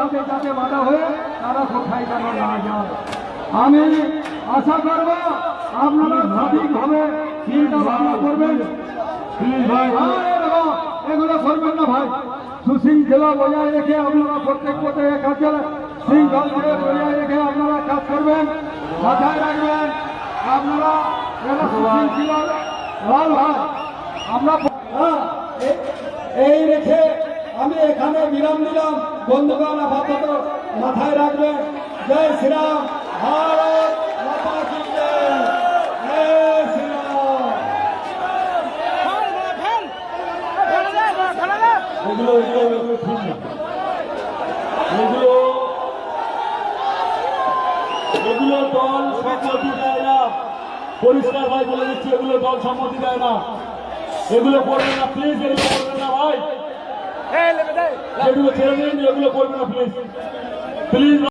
সাথে যাতে বাধা হয়ে তারা কোথায় যেন না যায়। আমি আশা করব আপনারা সঠিকভাবে চিন্তা ভাবনা করবেন। এগুলো করবেন না ভাই, সুশৃঙ্খলা বজায় রেখে আপনারা প্রত্যেক পথে কাজে শৃঙ্খলা বজায় রেখে আপনারা কাজ করবেন, মাথায় রাখবেন আপনারা সুশৃঙ্খলা লাল ভাই। আমরা এই রেখে আমি এখানে বিরাম দিলাম। বন্ধুগণ আপাতত মাথায় রাখবেন, জয় শ্রীরাম, ভারত মাতা কি জয়, জয় শ্রীরাম। এগুলো দল সম্মতি দেয় না, পরিষ্কার ভাই বলে দিচ্ছি, এগুলো দল সম্মতি দেয় না, এগুলো করবে না প্লিজ, এগুলো করবে না ভাই, এগুলো ছেড়ে দিন, এগুলো করবে না প্লিজ প্লিজ।